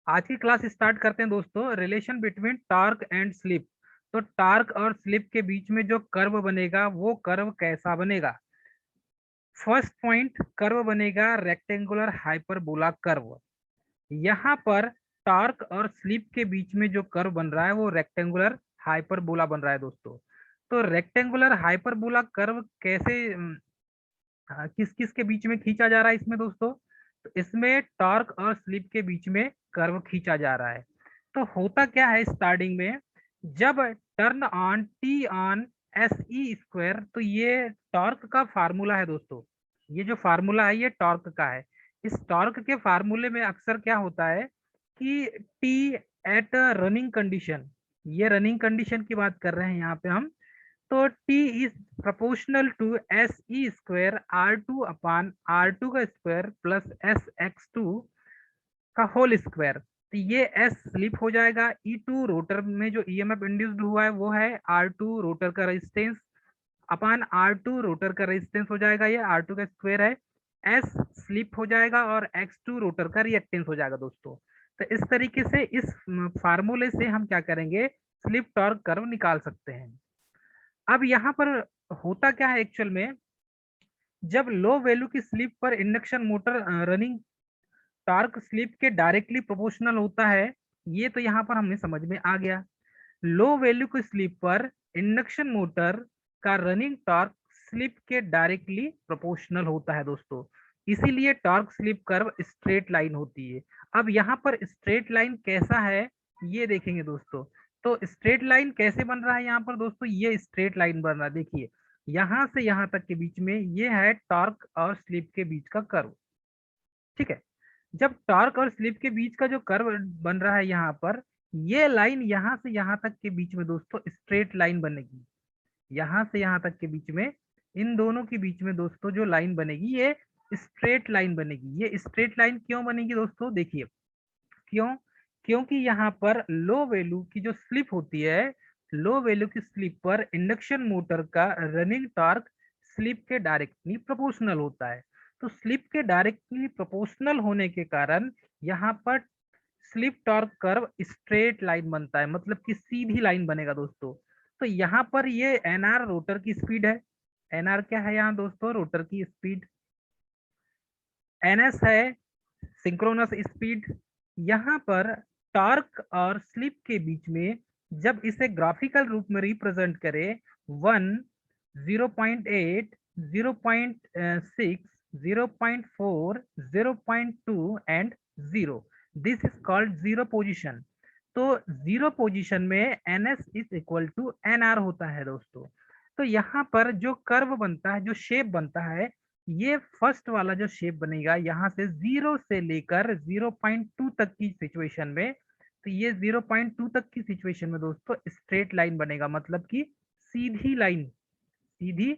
आज की class start करते हैं दोस्तों। Relation between torque and slip. तो टॉर्क और स्लिप के बीच में जो कर्व बनेगा वो कर्व कैसा बनेगा। फर्स्ट पॉइंट, कर्व बनेगा रेक्टेंगुलर हाइपरबोला कर्व। यहाँ पर टॉर्क और स्लिप के बीच में जो कर्व बन रहा है वो रेक्टेंगुलर हाइपरबोला बन रहा है दोस्तों। तो रेक्टेंगुलर हाइपरबोला कर्व कैसे किस किस के बीच में खींचा जा रहा है इसमें दोस्तों। तो इसमें टॉर्क और स्लिप के बीच में कर्व खींचा जा रहा है। तो होता क्या है स्टार्टिंग में, जब turn on T on S E square, तो ये टॉर्क का फार्मूला है दोस्तों। ये जो फार्मूला है ये टॉर्क का है। इस टॉर्क के फार्मूले में अक्सर क्या होता है कि टी एट रनिंग कंडीशन, ये रनिंग कंडीशन की बात कर रहे हैं यहाँ पे हम। तो T is proportional to S E square R two upon R two का square plus S X two का होल स्क्वायर। तो ये एस स्लिप हो जाएगा। ई टू रोटर में जो ईएमएफ इंड्यूस्ड हुआ है वो है आर टू रोटर का resistance upon R two rotor का रेजिस्टेंस हो जाएगा, ये आर टू का स्क्वायर है। एस स्लिप हो जाएगा और एक्स टू रोटर का रिएक्टेंस हो जाएगा दोस्तों। तो इस तरीके से इस फार्मूले से हम क्या करेंगे, स्लिप टॉर्क कर्व निकाल सकते हैं। अब यहाँ पर होता क्या है एक्चुअल में, जब लो वैल्यू की स्लिप पर induction motor running torque slip के डायरेक्टली प्रोपोर्शनल होता है। ये तो यहाँ पर हमें समझ में आ गया। लो वैल्यू की स्लिप पर इंडक्शन मोटर का रनिंग टॉर्क स्लिप के डायरेक्टली प्रोपोर्शनल होता है दोस्तों। इसीलिए torque slip curve straight line होती है। अब यहाँ पर स्ट्रेट लाइन कैसा है ये देखेंगे दोस्तों। तो स्ट्रेट लाइन कैसे बन रहा है यहाँ पर दोस्तों, ये स्ट्रेट लाइन बन रहा है। देखिए यहाँ से यहाँ तक के बीच में ये है टॉर्क और स्लिप के बीच का कर्व। ठीक है, जब टॉर्क और स्लिप के बीच का जो कर्व बन रहा है यहाँ पर, ये लाइन यहाँ से यहाँ तक के बीच में दोस्तों स्ट्रेट लाइन बनेगी। यहाँ से यहाँ तक के बीच में, इन दोनों के बीच में दोस्तों जो लाइन बनेगी ये स्ट्रेट लाइन बनेगी। ये स्ट्रेट लाइन क्यों बनेगी दोस्तों, देखिए क्यों, क्योंकि यहाँ पर लो वैल्यू की जो स्लिप होती है, लो वैल्यू की स्लिप पर इंडक्शन मोटर का रनिंग टॉर्क स्लिप के डायरेक्टली प्रोपोर्शनल होता है। तो स्लिप के डायरेक्टली प्रोपोर्शनल होने के कारण यहाँ पर slip torque curve straight line बनता है, मतलब कि सीधी लाइन बनेगा दोस्तों। तो यहाँ पर ये एनआर रोटर की स्पीड है। एनआर क्या है यहाँ दोस्तों, रोटर की स्पीड। एनएस है सिंक्रोनस स्पीड। यहाँ पर टॉर्क और स्लिप के बीच में जब इसे ग्राफिकल रूप में रिप्रेजेंट करें, 1, 0.8, 0.6, 0.4, 0.2 and 0, this is called zero position. तो जीरो पोजिशन में N S is equal to N R होता है दोस्तों। तो यहाँ पर जो कर्व बनता है, जो शेप बनता है, ये फर्स्ट वाला जो शेप बनेगा यहाँ से 0 से लेकर 0.2 तक की सिचुएशन में, तो ये 0.2 तक की सिचुएशन में दोस्तों स्ट्रेट लाइन बनेगा, मतलब कि सीधी लाइन, सीधी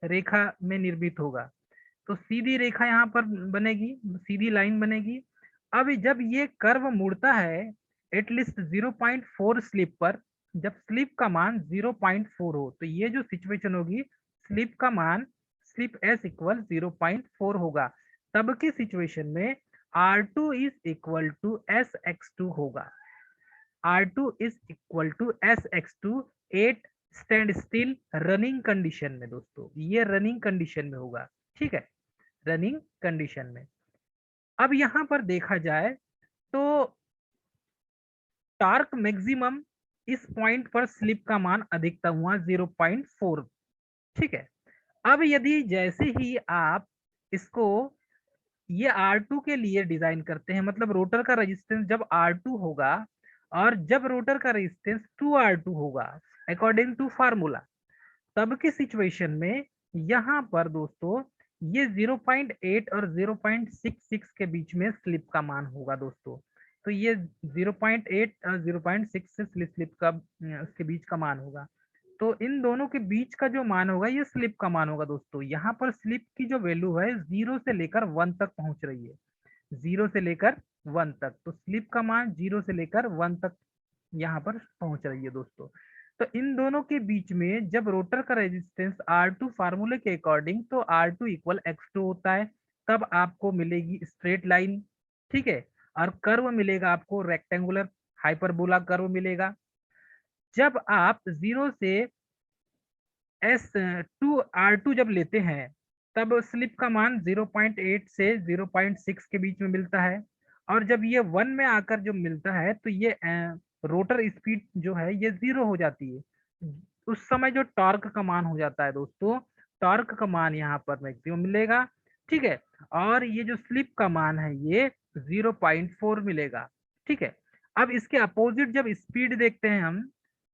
रेखा में निर्मित होगा। तो सीधी रेखा यहाँ पर बनेगी, सीधी लाइन बनेगी। अब जब ये कर्व मुड़ता है एटलीस्ट 0.4 स्लिप पर, जब स्लिप का मान 0.4 हो, तो ये जो सिचुएशन होगी, स्लिप का मान स्लिप एस इक्वल 0.4 होगा। तब की सिचुएशन में R2 is equal to S X two होगा। R2 is equal to S X two at standstill running condition में दोस्तों, ये रनिंग कंडीशन में होगा। ठीक है, रनिंग कंडीशन में। अब यहां पर देखा जाए तो टॉर्क मैक्सिमम इस पॉइंट पर स्लिप का मान अधिकतम हुआ 0.4। ठीक है, अब यदि जैसे ही आप इसको ये R2 के लिए डिजाइन करते हैं, मतलब रोटर का रेजिस्टेंस जब R2 होगा और जब रोटर का रेजिस्टेंस 2R2 होगा अकॉर्डिंग टू फार्मूला, तब के सिचुएशन में यहाँ पर दोस्तों ये 0.8 और 0.66 के बीच में स्लिप का मान होगा दोस्तों। तो ये 0.8 और 0.6 से स्लिप का उसके बीच का मान होगा। तो इन दोनों के बीच का जो मान होगा ये स्लिप का मान होगा दोस्तों। यहाँ पर स्लिप की जो वैल्यू है 0 से लेकर 1 तक पहुंच रही है, 0 से लेकर 1 तक। तो स्लिप का मान 0 से लेकर 1 तक यहाँ पर पहुंच रही है दोस्तों। तो इन दोनों के बीच में जब रोटर का रेजिस्टेंस R2 फार्मूले के अकॉर्डिंग तो R2 इक्वल X2 होता है, तब आपको मिलेगी स्ट्रेट लाइन। ठीक है, और कर्व मिलेगा आपको रेक्टेंगुलर हाइपरबोला कर्व मिलेगा। जब आप 0 से S2 R2 जब लेते हैं तब स्लिप का मान 0.8 से 0.6 के बीच में मिलता है। और जब ये 1 में आकर जो मिलता है तो ये रोटर स्पीड जो है ये 0 हो जाती है। उस समय जो टॉर्क का मान हो जाता है दोस्तों, टॉर्क का मान यहाँ पर मैक्सिमम मिलेगा। ठीक है, और ये जो स्लिप का मान है ये 0.4 मिलेगा। ठीक है, अब इसके अपोजिट जब स्पीड देखते हैं हम,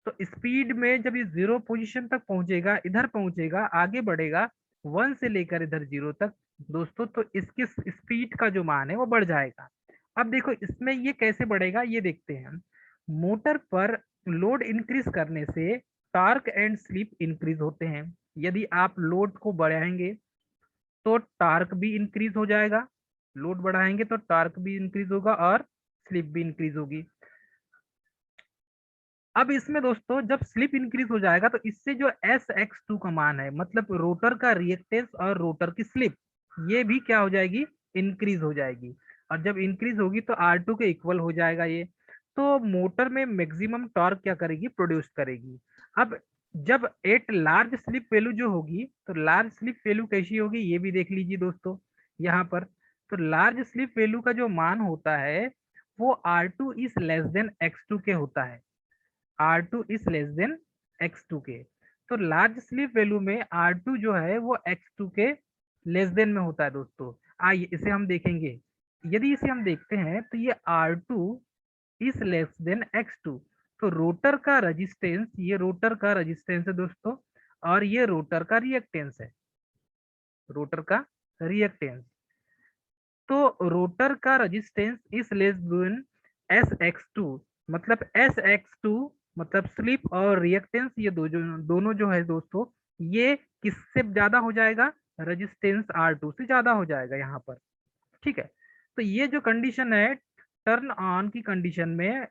तो स्पीड में जब ये 0 पोजीशन तक पहुंचेगा, इधर पहुंचेगा, आगे बढ़ेगा 1 से लेकर इधर 0 तक दोस्तों, तो इसकी स्पीड का जो मान है वो बढ़ जाएगा। अब देखो इसमें ये कैसे बढ़ेगा ये देखते हैं हम। मोटर पर लोड इंक्रीज करने से टॉर्क एंड स्लिप इंक्रीज होते हैं। यदि आप लोड को बढ़ाएंगे तो टॉर्क भी इंक्रीज हो जाएगा, लोड बढ़ाएंगे तो टॉर्क भी इंक्रीज होगा और स्लिप भी इंक्रीज होगी। अब इसमें दोस्तों जब स्लिप इंक्रीज हो जाएगा तो इससे जो SX2 का मान है, मतलब रोटर का रिएक्टेंस और रोटर की स्लिप, ये भी क्या हो जाएगी, इंक्रीज हो जाएगी। और जब इंक्रीज होगी तो R2 के इक्वल हो जाएगा ये। तो मोटर में मैक्सिमम टॉर्क क्या करेगी, प्रोड्यूस करेगी। अब जब एट लार्ज स्लिप वैल्यू जो होगी, तो लार्ज स्लिप वैल्यू कैसी होगी ये भी देख लीजिए दोस्तों यहाँ पर। तो लार्ज स्लिप वैल्यू का जो मान होता है वो R2 is less than X2 के होता है। R2 is less than X2 के। तो लार्ज स्लिप वैल्यू में R2 जो है वो X2 के लेस देन में होता है दोस्तों। आइए इसे हम देखेंगे। यदि इसे हम देखते हैं तो ये R2 is less than X2, तो रोटर का रजिस्टेंस, ये रोटर का रजिस्टेंस है दोस्तों, और ये रोटर का रिएक्टेंस है, रोटर का रिएक्टेंस। तो रोटर का resistance is less than SX2, मतलब SX2 मतलब स्लिप और रिएक्टेंस, ये दोनों जो है दोस्तों, ये किससे ज्यादा हो जाएगा, रजिस्टेंस R2 से ज्यादा हो जाएगा यहाँ पर। ठीक है, तो ये जो कंडीशन है टर्न ऑन की कंडीशन में,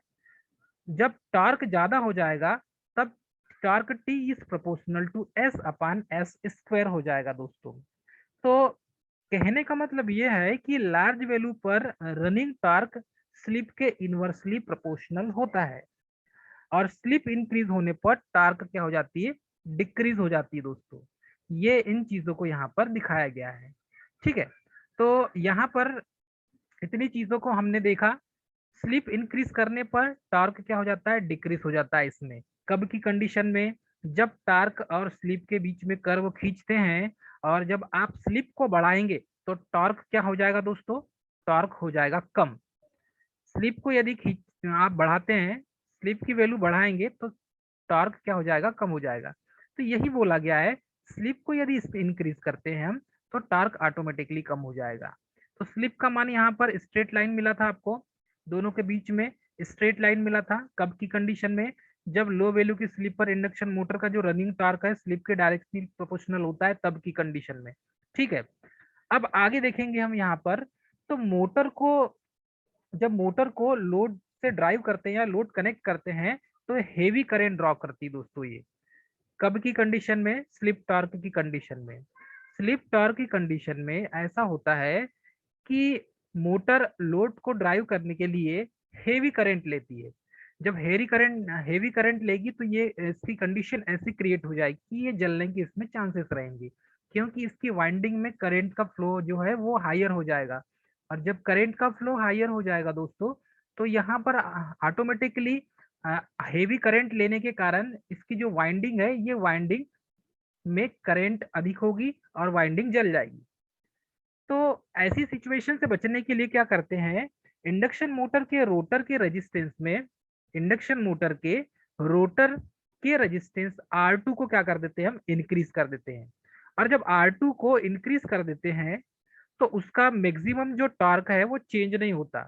जब टॉर्क ज्यादा हो जाएगा तब torque T is proportional to S/S² हो जाएगा दोस्तों। तो कहने का मतलब ये है कि लार्ज वैल्यू पर रनिंग टॉर्क स्लिप के इनवर्सली प्रोपोर्शनल होता है, और स्लिप इंक्रीज होने पर टॉर्क क्या हो जाती है, डिक्रीज हो जाती है दोस्तों। ये इन चीजों को यहाँ पर दिखाया गया है। ठीक है, तो यहाँ पर इतनी चीजों को हमने देखा। स्लिप इंक्रीज करने पर टॉर्क क्या हो जाता है, डिक्रीज हो जाता है। इसमें कब की कंडीशन में, जब टॉर्क और स्लिप के बीच में कर्व खींचते हैं, और जब आप स्लिप को बढ़ाएंगे तो टॉर्क क्या हो जाएगा दोस्तों, टॉर्क हो जाएगा कम। स्लिप को यदि खींच आप बढ़ाते हैं, स्लिप की वैल्यू बढ़ाएंगे तो टॉर्क क्या हो जाएगा, कम हो जाएगा। तो यही बोला गया है, स्लिप को यदि इंक्रीज करते हैं हम तो टॉर्क ऑटोमेटिकली कम हो जाएगा। तो स्लिप का मान यहाँ पर स्ट्रेट लाइन मिला था आपको, दोनों के बीच में स्ट्रेट लाइन मिला था। कब की कंडीशन में, जब लो वैल्यू की स्लिप पर इंडक्शन मोटर का जो रनिंग टॉर्क है स्लिप के डायरेक्टली प्रोपोर्शनल होता है, तब की कंडीशन में। ठीक है, अब आगे देखेंगे हम यहाँ पर। तो मोटर को, जब मोटर को लोड से ड्राइव करते हैं या लोड कनेक्ट करते हैं तो हेवी करंट ड्रॉ करती है दोस्तों ये। कब की कंडीशन में, स्लिप टॉर्क की कंडीशन में। स्लिप टॉर्क की कंडीशन में ऐसा होता है कि मोटर लोड को ड्राइव करने के लिए हेवी करंट लेती है। जब हेवी करंट लेगी तो ये इसकी कंडीशन ऐसी क्रिएट हो जाएगी कि ये जलने की इसमें चांसेस रहेंगे, क्योंकि इसकी वाइंडिंग में करंट का फ्लो जो है वो हायर हो जाएगा। और जब करंट का फ्लो हायर हो जाएगा दोस्तों, तो यहाँ पर ऑटोमेटिकली हेवी करंट लेने के कारण इसकी जो वाइंडिंग है, ये वाइंडिंग में करंट अधिक होगी और वाइंडिंग जल जाएगी। तो ऐसी सिचुएशन से बचने के लिए क्या करते हैं, इंडक्शन मोटर के रोटर के रेजिस्टेंस में, इंडक्शन मोटर के रोटर के रेजिस्टेंस R2 को क्या कर देते हैं, हम इंक्रीज कर देते हैं। और जब R2 को इंक्रीज कर देते हैं तो उसका मैक्सिमम जो टॉर्क है वो चेंज नहीं होता,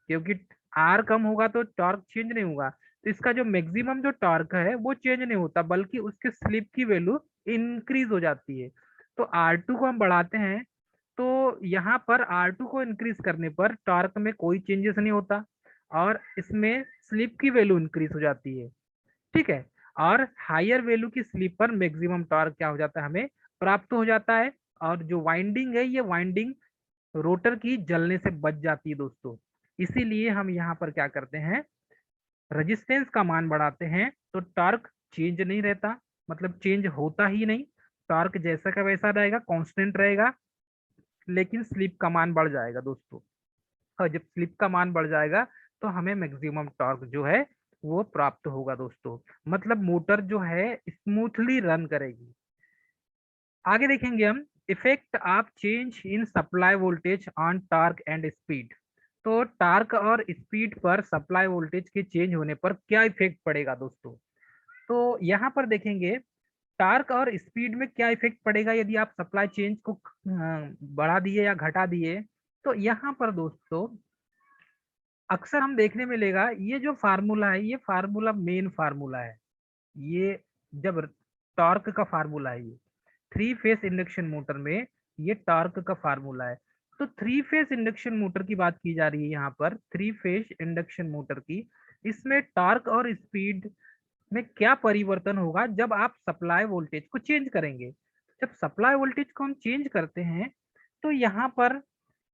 क्योंकि R कम होगा तो टॉर्क चेंज नहीं होगा। तो इसका जो मैक्सिमम जो टॉर्क है वो चेंज नहीं होता, बल्कि उसके स्लिप की वैल्यू इंक्रीज हो जाती है। तो R2 को हम बढ़ाते हैं, तो यहाँ पर R2 को इंक्रीज करने पर टॉर्क में कोई चेंजेस नहीं होता, और इसमें स्लिप की वैल्यू इंक्रीज हो जाती है। ठीक है, और हायर वैल्यू की स्लिप पर मैक्सिमम टॉर्क क्या हो जाता है, हमें प्राप्त हो जाता है। और जो वाइंडिंग है, ये वाइंडिंग रोटर की जलने से बच जाती है दोस्तों। इसीलिए हम यहाँ पर क्या करते हैं, रेजिस्टेंस का मान बढ़ाते हैं तो टॉर्क चेंज नहीं रहता, मतलब चेंज होता ही नहीं, टॉर्क जैसा का वैसा रहेगा, कांस्टेंट रहेगा, लेकिन स्लिप का मान बढ़ जाएगा दोस्तों। और जब स्लिप का मान बढ़ जाएगा तो हमें मैक्सिमम टॉर्क जो है वो प्राप्त होगा दोस्तों, मतलब मोटर जो है स्मूथली रन करेगी। आगे देखेंगे हम, effect of change in supply voltage on torque and speed. तो टॉर्क और स्पीड पर सप्लाई वोल्टेज के चेंज होने पर क्या इफेक्ट पड़ेगा दोस्तों। तो यहाँ पर देखेंगे टॉर्क और स्पीड में क्या इफेक्ट पड़ेगा यदि आप सप्लाई चेंज को बढ़ा दिए या घटा दिए। तो यहाँ पर दोस्तों अक्सर हम देखने मिलेगा, ये जो फार्मूला है ये फार्मूला मेन फार्मूला है, ये जब टॉर्क का फार्मूला है, ये थ्री फेस इंडक्शन मोटर में ये टॉर्क का फार्मूला है। तो थ्री फेस इंडक्शन मोटर की बात की जा रही है यहाँ पर, थ्री फेस इंडक्शन मोटर की, इसमें टॉर्क और स्पीड में क्या परिवर्तन होगा जब आप सप्लाई वोल्टेज को चेंज करेंगे। जब सप्लाई वोल्टेज को हम चेंज करते हैं तो यहाँ पर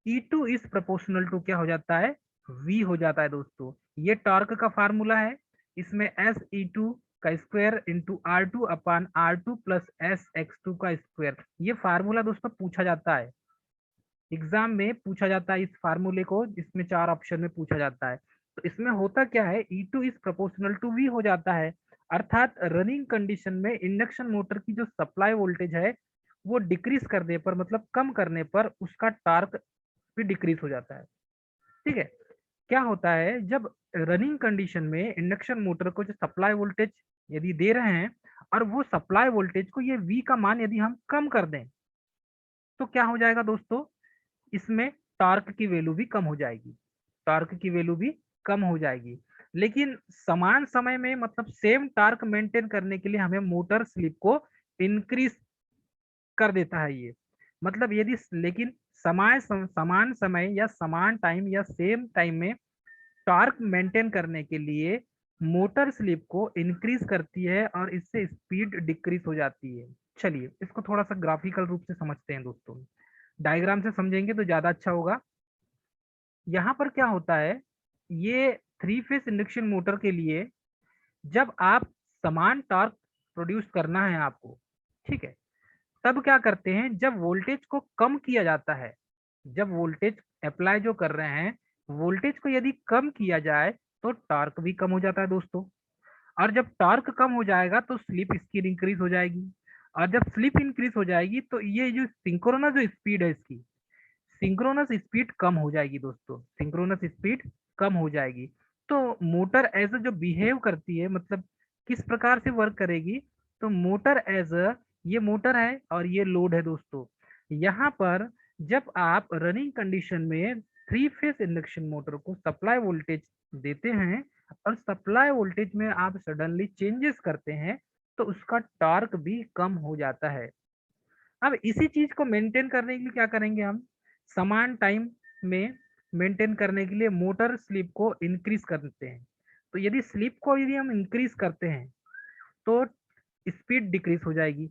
E2 इज प्रोपोर्शनल टू क्या हो जाता है, V हो जाता है दोस्तों। ये टॉर्क का फार्मूला है, इसमें एस ई टू का square into R two upon R two plus S X two का स्क्वायर, ये फार्मूला दोस्तों पूछा जाता है एग्जाम में, पूछा जाता है इस फार्मूले को, इसमें 4 ऑप्शन में पूछा जाता है। तो इसमें होता क्या है, E2 is proportional to V हो जाता है, अर्थात रनिंग कंडीशन में इंडक्शन मोटर की जो सप्लाई वोल्टेज है वो डिक्रीज करने पर, मतलब कम करने पर उसका टार्क भी डिक्रीज हो जाता है। ठीक है, क्या होता है जब रनिंग कंडीशन में इंडक्शन मोटर को जो सप्लाई वोल्टेज यदि दे रहे हैं और वो सप्लाई वोल्टेज को ये V का मान यदि हम कम कर दें तो क्या हो जाएगा दोस्तों, इसमें टॉर्क की वैल्यू भी कम हो जाएगी, टॉर्क की वैल्यू भी कम हो जाएगी। लेकिन समान समय में, मतलब सेम टॉर्क मेंटेन करने के लिए हमें मोटर स्लिप को इंक्रीज कर देता है ये, मतलब यदि, लेकिन समान समय या समान टाइम या सेम टाइम में टॉर्क मेंटेन करने के लिए मोटर स्लिप को इंक्रीज करती है और इससे स्पीड डिक्रीज हो जाती है। चलिए इसको थोड़ा सा ग्राफिकल रूप से समझते हैं दोस्तों, डायग्राम से समझेंगे तो ज्यादा अच्छा होगा। यहाँ पर क्या होता है, ये थ्री फेस इंडक्शन मोटर के लिए जब आप समान टॉर्क प्रोड्यूस करना है आपको, ठीक है, तब क्या करते हैं, जब वोल्टेज को कम किया जाता है, जब वोल्टेज अप्लाई जो कर रहे हैं वोल्टेज को यदि कम किया जाए तो टॉर्क भी कम हो जाता है दोस्तों, और जब टॉर्क कम हो जाएगा तो स्लिप इसकी इंक्रीज हो जाएगी, और जब स्लिप इंक्रीज हो जाएगी तो ये जो सिंक्रोनस जो स्पीड है इसकी, सिंक्रोनस स्पीड कम हो जाएगी दोस्तों, सिंक्रोनस स्पीड कम हो जाएगी। तो मोटर एज जो बिहेव करती है, मतलब किस प्रकार से वर्क करेगी, तो मोटर एज ये मोटर है और ये लोड है दोस्तों। यहाँ पर जब आप रनिंग कंडीशन में थ्री फेस इंडक्शन मोटर को सप्लाई वोल्टेज देते हैं और सप्लाई वोल्टेज में आप सडनली चेंजेस करते हैं तो उसका टॉर्क भी कम हो जाता है। अब इसी चीज को मेंटेन करने के लिए क्या करेंगे हम, समान टाइम में मेंटेन करने के लिए मोटर स्लिप को इंक्रीज करते हैं। तो यदि स्लिप को यदि हम इंक्रीज करते हैं तो स्पीड डिक्रीज हो जाएगी,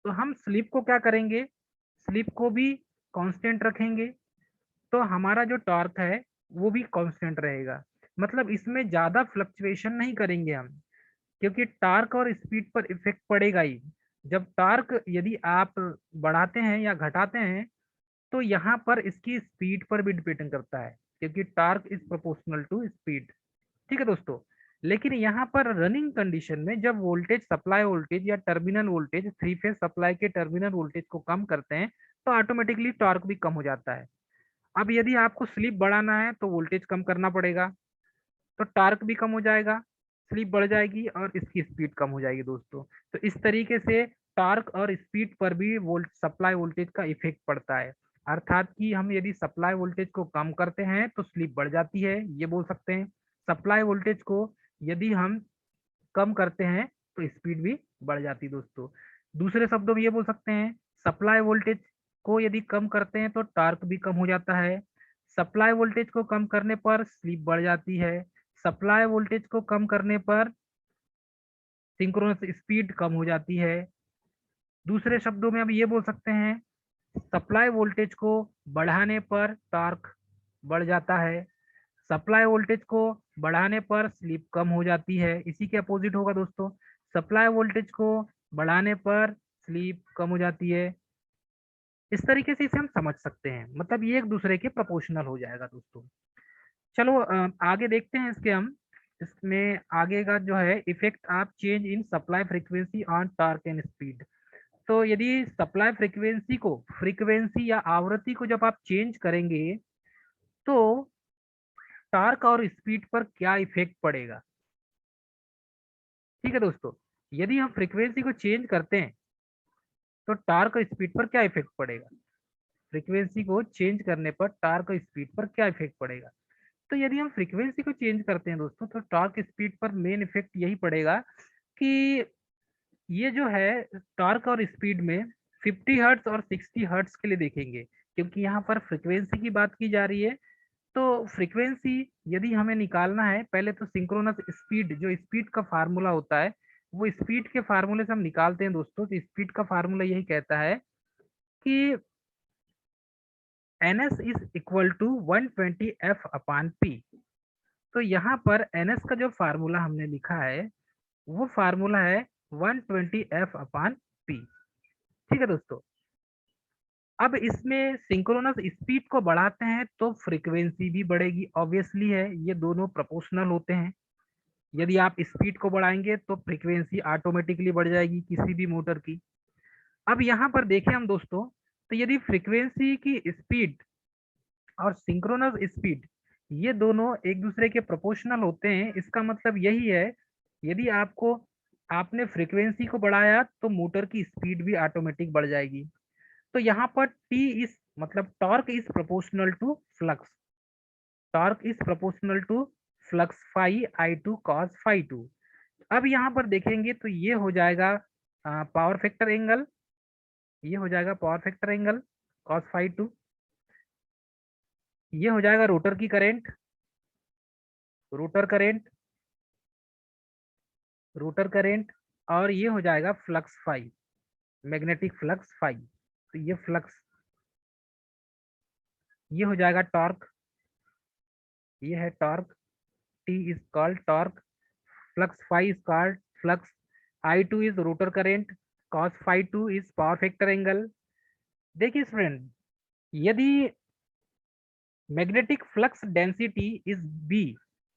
तो हम स्लिप को क्या करेंगे, स्लिप को भी कांस्टेंट रखेंगे, तो हमारा जो टॉर्क है वो भी कांस्टेंट रहेगा, मतलब इसमें ज्यादा फ्लक्चुएशन नहीं करेंगे हम, क्योंकि टार्क और स्पीड पर इफेक्ट पड़ेगा ही। जब टार्क यदि आप बढ़ाते हैं या घटाते हैं तो यहाँ पर इसकी स्पीड पर भी डिपेंड करता है, क्योंकि torque is proportional to speed. ठीक है दोस्तों, लेकिन यहाँ पर रनिंग कंडीशन में जब वोल्टेज, सप्लाई वोल्टेज या terminal voltage, three phase supply के टर्मिनल वोल्टेज को कम करते हैं तो ऑटोमेटिकली टॉर्क भी कम हो जाता है। अब यदि आपको स्लिप बढ़ाना है तो वोल्टेज कम करना पड़ेगा, तो टार्क भी कम हो जाएगा, स्लिप बढ़ जाएगी और इसकी स्पीड कम हो जाएगी दोस्तों। तो इस तरीके से टार्क और स्पीड पर भी सप्लाई वोल्टेज का इफेक्ट पड़ता है, अर्थात कि हम यदि सप्लाई वोल्टेज को कम करते हैं तो स्लिप बढ़ जाती है, ये बोल सकते हैं। सप्लाई वोल्टेज को यदि हम कम करते हैं तो स्पीड भी बढ़ जाती है दोस्तों। दूसरे शब्दों में ये बोल सकते हैं, सप्लाई वोल्टेज को यदि कम करते हैं तो टार्क भी कम हो जाता है, सप्लाई वोल्टेज को कम करने पर स्लिप बढ़ जाती है, सप्लाई वोल्टेज को कम करने पर सिंक्रोनस स्पीड कम हो जाती है। दूसरे शब्दों में अब ये बोल सकते हैं, सप्लाई वोल्टेज को बढ़ाने पर टॉर्क बढ़ जाता है, सप्लाई वोल्टेज को बढ़ाने पर स्लिप कम हो जाती है, इसी के अपोजिट होगा दोस्तों। सप्लाई वोल्टेज को बढ़ाने पर स्लिप कम हो जाती है। इस तरीके से इसे हम समझ सकते हैं, मतलब ये एक दूसरे के प्रोपोर्शनल हो जाएगा दोस्तों। चलो आगे देखते हैं इसके हम। इसमें आगे का जो है effect of change in supply frequency on torque and speed. तो यदि सप्लाई फ्रीक्वेंसी या आवृत्ति को जब आप चेंज करेंगे तो टॉर्क और स्पीड पर क्या इफेक्ट पड़ेगा। ठीक है दोस्तों, यदि हम फ्रीक्वेंसी को चेंज करते हैं तो टॉर्क और स्पीड पर क्या इफेक्ट पड़ेगा। फ्रीक्वेंसी को चेंज करने पर टॉर्क और स्पीड पर क्या इफेक्ट पड़ेगा। तो यदि हम फ्रीक्वेंसी को चेंज करते हैं दोस्तों तो टॉर्क स्पीड पर मेन इफेक्ट यही पड़ेगा कि ये जो है टॉर्क और स्पीड में 50 हर्ट्ज और 60 हर्ट्ज के लिए देखेंगे, क्योंकि यहाँ पर फ्रीक्वेंसी की बात की जा रही है। तो फ्रीक्वेंसी यदि हमें निकालना है, पहले तो सिंक्रोनस स्पीड, जो स्पीड का फार्मूला होता है, वो स्पीड के फार्मूले से हम निकालते हैं दोस्तों। तो स्पीड का फार्मूला यही कहता है कि ns is equal to 120f upon P. तो यहाँ पर ns का जो फार्मूला हमने लिखा है वो फार्मूला है 120f अपान पी। ठीक है दोस्तों, अब इसमें सिंक्रोनस स्पीड को बढ़ाते हैं तो फ्रीक्वेंसी भी बढ़ेगी, ऑब्वियसली है, ये दोनों प्रोपोर्शनल होते हैं। यदि आप स्पीड को बढ़ाएंगे तो फ्रीक्वेंसी ऑटोमेटिकली बढ़ जाएगी किसी भी मोटर की। अब यहाँ पर देखें हम दोस्तों, तो यदि फ्रीक्वेंसी की स्पीड और सिंक्रोनस स्पीड ये दोनों एक दूसरे के प्रोपोर्शनल होते हैं, इसका मतलब यही है यदि आपने फ्रीक्वेंसी को बढ़ाया तो मोटर की स्पीड भी ऑटोमेटिक बढ़ जाएगी। तो यहाँ पर टी इज मतलब torque is proportional to flux. Torque is proportional to flux phi I two cos phi two. अब यहाँ पर देखेंगे तो ये हो जाएगा पावर फैक्टर एंगल, ये हो जाएगा power factor angle cos phi two. ये हो जाएगा रोटर की current, rotor current, rotor current, और ये हो जाएगा flux phi, magnetic flux phi. तो ये फ्लक्स, ये हो जाएगा टॉर्क, ये है torque, T is called torque, flux phi is called flux, I two is rotor current, cos phi two is power factor angle. देखिए फ्रेंड, यदि magnetic flux density is B,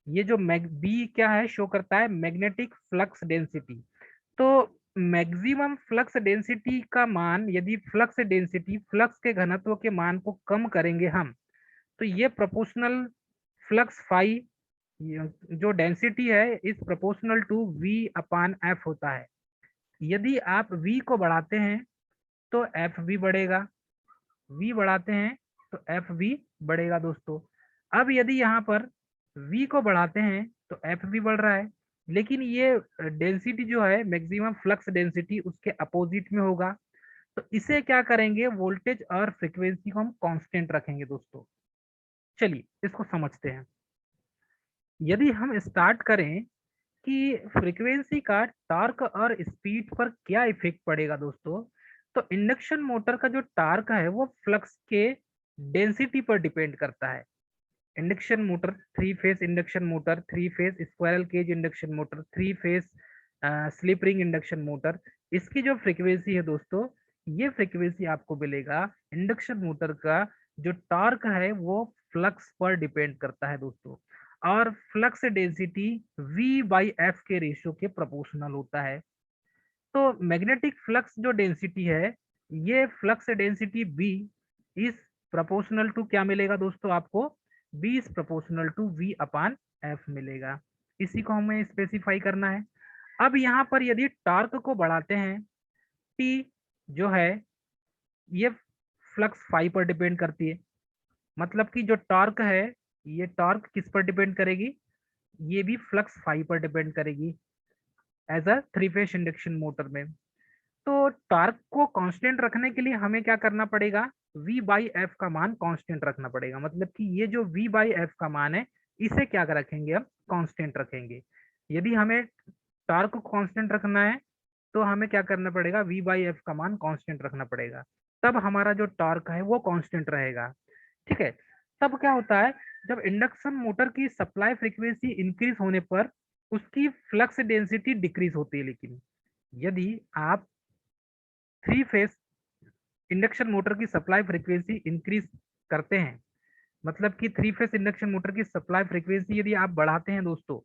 ये जो बी क्या है शो करता है मैग्नेटिक फ्लक्स डेंसिटी। तो maximum flux density का मान, यदि फ्लक्स डेंसिटी फ्लक्स के घनत्व के मान को कम करेंगे हम, तो ये प्रोपोर्शनल फ्लक्स फाई जो डेंसिटी है is proportional to V upon F होता है। यदि आप वी को बढ़ाते हैं तो एफ भी बढ़ेगा, वी बढ़ाते हैं तो एफ भी बढ़ेगा दोस्तों। अब यदि यहाँ पर वी को बढ़ाते हैं तो एफ भी बढ़ रहा है, लेकिन ये डेंसिटी जो है मैक्सिमम फ्लक्स डेंसिटी उसके अपोजिट में होगा। तो इसे क्या करेंगे, वोल्टेज और फ्रीक्वेंसी को हम कांस्टेंट रखेंगे दोस्तों। चलिए इसको समझते हैं। यदि हम स्टार्ट करें कि फ्रीक्वेंसी का टार्क और स्पीड पर क्या इफेक्ट पड़ेगा दोस्तों, तो इंडक्शन मोटर का जो टार्क है वो फ्लक्स के डेंसिटी पर डिपेंड करता है। Induction motor, three phase induction motor, three phase squirrel cage induction motor, three phase slip ring induction motor, इसकी जो फ्रीक्वेंसी है दोस्तों, ये फ्रीक्वेंसी आपको मिलेगा इंडक्शन मोटर का जो टॉर्क है वो फ्लक्स पर डिपेंड करता है दोस्तों। और flux density V by F के रेशियो के प्रोपोर्शनल होता है। तो मैग्नेटिक फ्लक्स जो डेंसिटी है, ये flux density B is proportional to क्या मिलेगा दोस्तों आपको, B is proportional to V upon F मिलेगा। इसी को हमें स्पेसिफाई करना है। अब यहाँ पर यदि टॉर्क को बढ़ाते हैं, T जो है ये फ्लक्स फाई पर डिपेंड करती है, मतलब कि जो टॉर्क है ये टॉर्क किस पर डिपेंड करेगी, ये भी फ्लक्स फाई पर डिपेंड करेगी as a three phase induction motor में। तो टॉर्क को कांस्टेंट रखने के लिए हमें क्या करना पड़ेगा, V बाई एफ का मान कांस्टेंट रखना पड़ेगा। मतलब कि ये जो V बाई एफ का मान है इसे क्या रखेंगे, हम कांस्टेंट रखेंगे। यदि हमें टॉर्क को कांस्टेंट रखना है तो हमें क्या करना पड़ेगा, V बाई एफ का मान कांस्टेंट रखना पड़ेगा, तब हमारा जो टॉर्क है वो कांस्टेंट रहेगा। ठीक है, तब क्या होता है जब इंडक्शन मोटर की सप्लाई फ्रीक्वेंसी इंक्रीज होने पर उसकी फ्लक्स डेंसिटी डिक्रीज होती है। लेकिन यदि आप थ्री फेज इंडक्शन मोटर की सप्लाई फ्रीक्वेंसी इंक्रीज करते हैं, मतलब कि थ्री फेज इंडक्शन मोटर की सप्लाई फ्रीक्वेंसी यदि आप बढ़ाते हैं दोस्तों,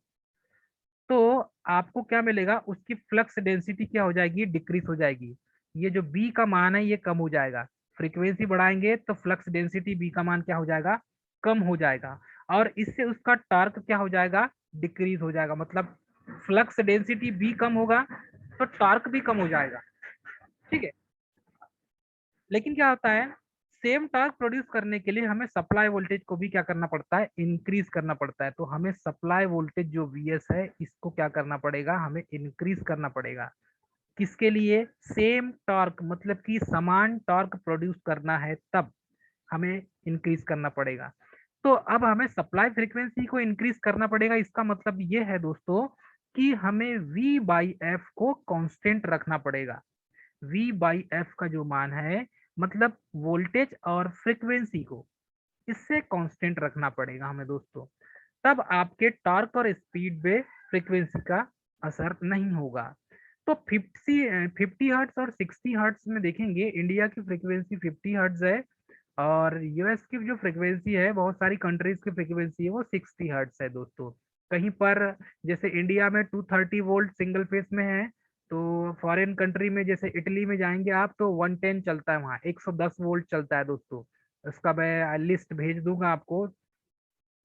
तो आपको क्या मिलेगा, उसकी फ्लक्स डेंसिटी क्या हो जाएगी, डिक्रीज हो जाएगी। ये जो बी का मान है ये कम हो जाएगा। फ्रीक्वेंसी बढ़ाएंगे तो फ्लक्स डेंसिटी बी का मान क्या हो जाएगा, कम हो जाएगा। और इससे उसका टॉर्क क्या हो जाएगा, डिक्रीज हो जाएगा। मतलब फ्लक्स डेंसिटी बी कम होगा तो टॉर्क भी कम हो जाएगा। ठीक है। लेकिन क्या होता है, सेम टॉर्क प्रोड्यूस करने के लिए हमें सप्लाई वोल्टेज को भी क्या करना पड़ता है, इंक्रीज करना पड़ता है। तो हमें सप्लाई वोल्टेज जो वीएस है इसको क्या करना पड़ेगा, हमें इंक्रीज करना पड़ेगा। किसके लिए, सेम टॉर्क, मतलब कि समान टॉर्क प्रोड्यूस करना है तब हमें इंक्रीज करना पड़ेगा। तो अब हमें सप्लाई फ्रीक्वेंसी को इंक्रीज करना पड़ेगा। इसका मतलब ये है दोस्तों कि हमें V बाई एफ को कांस्टेंट रखना पड़ेगा। V बाई एफ का जो मान है, मतलब वोल्टेज और फ्रीक्वेंसी को इससे कांस्टेंट रखना पड़ेगा हमें दोस्तों। तब आपके टॉर्क और स्पीड पे फ्रीक्वेंसी का असर नहीं होगा। तो 50 हर्ट्स और 60 हर्ट्स में देखेंगे, इंडिया की फ्रीक्वेंसी 50 हर्ट्स है और यूएस की जो फ्रीक्वेंसी है, बहुत सारी कंट्रीज की फ्रीक्वेंसी है वो 60 हर्ट्स है दोस्तों। कहीं पर जैसे इंडिया में 230 वोल्ट सिंगल फेस में है, तो फॉरेन कंट्री में जैसे इटली में जाएंगे आप तो 110 चलता है, वहाँ 110 वोल्ट चलता है दोस्तों। उसका मैं लिस्ट भेज दूंगा आपको,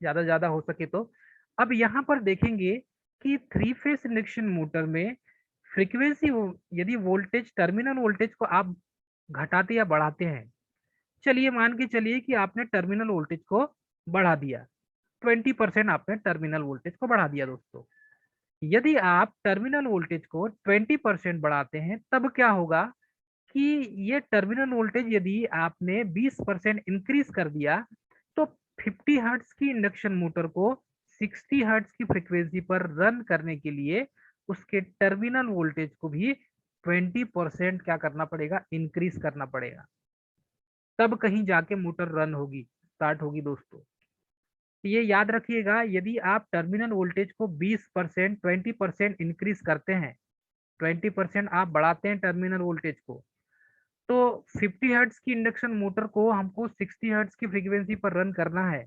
ज्यादा ज्यादा हो सके तो। अब यहाँ पर देखेंगे कि थ्री फेस इंडक्शन मोटर में फ्रीक्वेंसी, यदि वोल्टेज, टर्मिनल वोल्टेज को आप घटाते या बढ़ाते हैं, चलिए मान के चलिए कि आपने टर्मिनल वोल्टेज को बढ़ा दिया, 20% आपने टर्मिनल वोल्टेज को बढ़ा दिया दोस्तों। यदि आप टर्मिनल वोल्टेज को 20% बढ़ाते हैं तब क्या होगा कि ये टर्मिनल वोल्टेज यदि आपने 20% इंक्रीज कर दिया, तो 50 हर्ट्ज की इंडक्शन मोटर को 60 हर्ट्ज की फ्रीक्वेंसी पर रन करने के लिए उसके टर्मिनल वोल्टेज को भी 20% क्या करना पड़ेगा, इंक्रीज करना पड़ेगा। तब कहीं जाके मोटर रन होगी, स्टार्ट होगी दोस्तों। ये याद रखिएगा, यदि आप टर्मिनल वोल्टेज को 20%, 20% इंक्रीज करते हैं, 20% आप बढ़ाते हैं टर्मिनल वोल्टेज को, तो 50 हर्ट्ज की इंडक्शन मोटर को हमको 60 हर्ट्ज की फ्रीक्वेंसी पर रन करना है,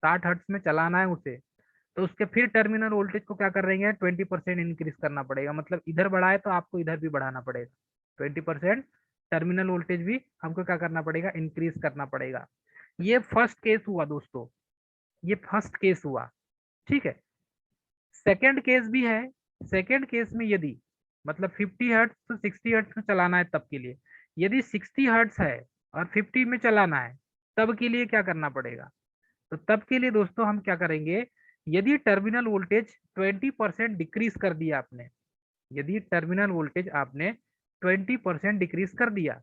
60 हर्ट्ज में चलाना है उसे। तो उसके फिर टर्मिनल वोल्टेज को क्या कर रहे हैं, 20% इंक्रीज करना पड़ेगा। मतलब इधर बढ़ाए तो आपको इधर भी बढ़ाना पड़ेगा, 20% टर्मिनल वोल्टेज भी हमको क्या करना पड़ेगा, इंक्रीज करना पड़ेगा। ये फर्स्ट केस हुआ दोस्तों, ये फर्स्ट केस हुआ। ठीक है। सेकेंड केस भी है। सेकेंड केस में यदि, मतलब 50 हर्ट्ज तो 60 हर्ट्ज में चलाना है तब के लिए, यदि 60 हर्ट्ज है और 50 में चलाना है तब के लिए क्या करना पड़ेगा, तो तब के लिए दोस्तों हम क्या करेंगे, यदि टर्मिनल वोल्टेज 20% डिक्रीज कर दिया आपने, यदि टर्मिनल वोल्टेज आपने 20% डिक्रीज कर दिया,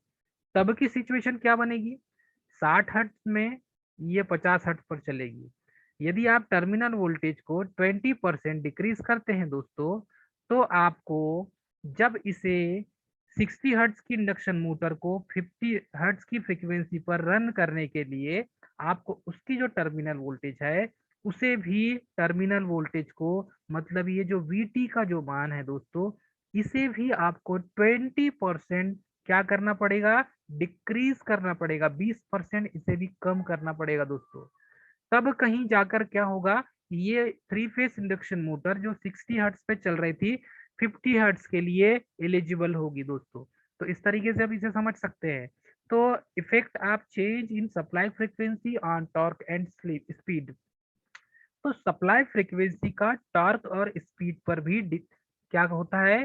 तब की सिचुएशन क्या बनेगी, 60 हर्ट्ज में ये 50 हर्ट्ज पर चलेगी। यदि आप टर्मिनल वोल्टेज को 20% डिक्रीज करते हैं दोस्तों, तो आपको जब इसे 60 हर्ट्ज की इंडक्शन मोटर को 50 हर्ट्ज की फ्रीक्वेंसी पर रन करने के लिए आपको उसकी जो टर्मिनल वोल्टेज है उसे भी, टर्मिनल वोल्टेज को, मतलब ये जो VT का जो मान है दोस्तों, इसे भी आपको 20% क्या करना पड़ेगा, डिक्रीज करना पड़ेगा, 20% इसे भी कम करना पड़ेगा दोस्तों। तब कहीं जाकर क्या होगा, ये थ्री फेस इंडक्शन मोटर जो 60 हर्ट्ज पे चल रही थी 50 हर्ट्ज के लिए एलिजिबल होगी दोस्तों। तो इस तरीके से आप इसे समझ सकते हैं। तो effect of change in supply frequency on torque and sleep speed. तो सप्लाई फ्रीक्वेंसी का टॉर्क और स्पीड पर भी क्या होता है,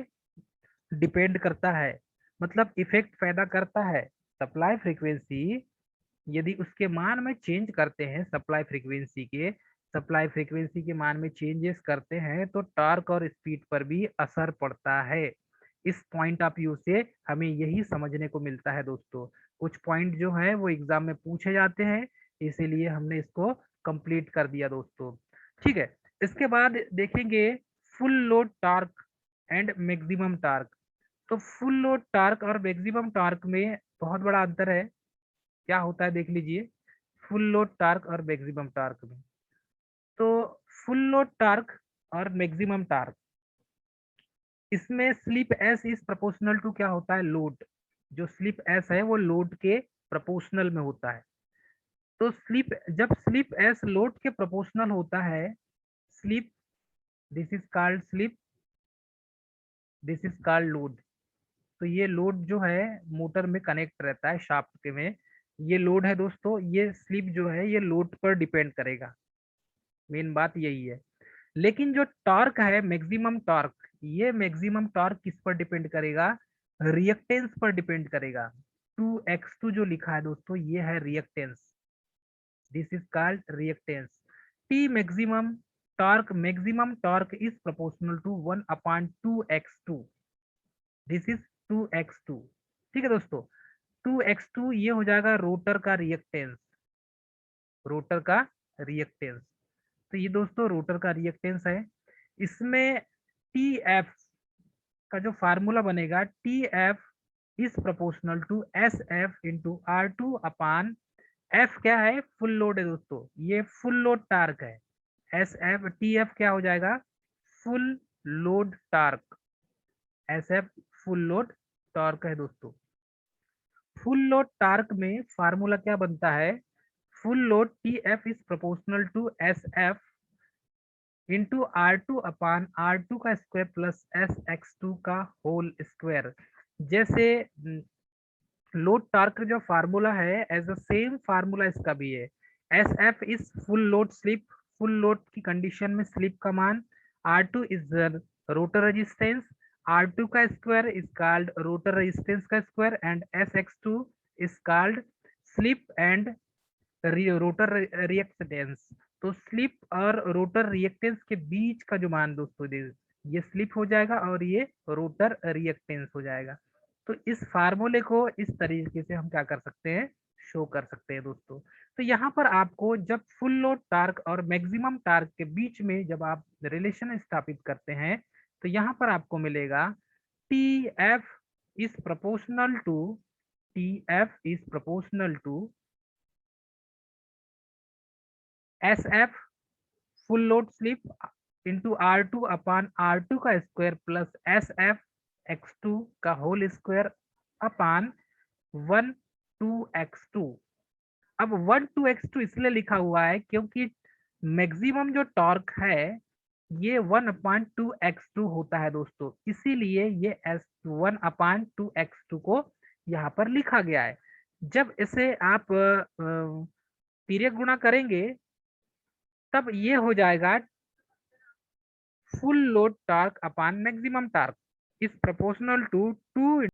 डिपेंड करता है, मतलब इफेक्ट पैदा करता है। सप्लाई फ्रीक्वेंसी यदि उसके मान में चेंज करते हैं, सप्लाई फ्रीक्वेंसी के मान में चेंजेस करते हैं तो टॉर्क और स्पीड पर भी असर पड़ता है। इस पॉइंट ऑफ व्यू से हमें यही समझने को मिलता है दोस्तों। कुछ पॉइंट जो है वो एग्जाम में पूछे जाते हैं, इसीलिए हमने इसको कंप्लीट कर दिया दोस्तों। ठीक है। इसके बाद देखेंगे full load torque and maximum torque. तो फुल लोड टॉर्क और मैक्सिमम टॉर्क में बहुत बड़ा अंतर है। क्या होता है देख लीजिए। फुल लोड टार्क और मैक्सिमम टार्क में। तो फुल लोड टार्क और मैक्सिमम टार्क, इसमें slip S is proportional to क्या होता है, लोड। जो स्लिप एस है वो लोड के प्रोपोर्शनल में होता है। तो जब स्लिप एस लोड के प्रोपोर्शनल होता है, slip, this is called slip, this is called load. तो ये लोड जो है मोटर में कनेक्ट रहता है शाफ्ट के में, ये लोड है दोस्तों। ये स्लिप जो है ये लोड पर डिपेंड करेगा, मेन बात यही है। लेकिन जो टॉर्क है मैक्सिमम टॉर्क, ये मैक्सिमम टॉर्क किस पर डिपेंड करेगा, रिएक्टेंस पर डिपेंड करेगा। 2x2 जो लिखा है दोस्तों ये है reactance, this is called reactance. T maximum torque is proportional to 1/2x2, this is 2x2। ठीक है दोस्तों, 2x2 ये हो जाएगा रोटर का रिएक्टेंस, रोटर का रिएक्टेंस। तो ये दोस्तों रोटर का रिएक्टेंस है। इसमें टी एफ का जो फार्मूला बनेगा, T F is proportional to S F into R2/, F क्या है, फुल लोड है दोस्तों, ये फुल लोड टार्क है। एस एफ टी एफ क्या हो जाएगा, full load torque, S F full load torque है दोस्तों। फुल लोड टार्क में फार्मूला क्या बनता है, full load T F is proportional to S F into R2/R2 का स्क्वायर प्लस SX2 का होल स्क्वायर। जैसे लोड टार्क जो फार्मूला है एज अ सेम फार्मूला इसका भी है। S F is full load slip, full load की condition में स्लिप का मान। R2 is rotor resistance, R2 का square is called rotor resistance का square, and SX2 is called slip and rotor reactance. तो स्लिप और रोटर रिएक्टेंस के बीच का जो मान दोस्तों ये स्लिप हो जाएगा और ये रोटर रिएक्टेंस हो जाएगा। तो इस फार्मूले को इस तरीके से हम क्या कर सकते हैं, शो कर सकते हैं दोस्तों। तो यहाँ पर आपको जब फुल लोड टार्क और मैक्सिमम टार्क के बीच में जब आप रिलेशन स्थापित करते हैं, तो यहाँ पर आपको मिलेगा T F is proportional to, T F is proportional to S F full load slip into R2/R2 का स्क्वायर प्लस SFX2 का होल स्क्वायर अपान 1/2x2। अब 1/2x2 इसलिए लिखा हुआ है क्योंकि मैक्सिमम जो टॉर्क है ये 1/2x2 होता है दोस्तों, इसीलिए ये 1/2x2 को यहाँ पर लिखा गया है। जब इसे आप तिर्यक गुणा करेंगे तब ये हो जाएगा full load torque upon maximum torque is proportional to 2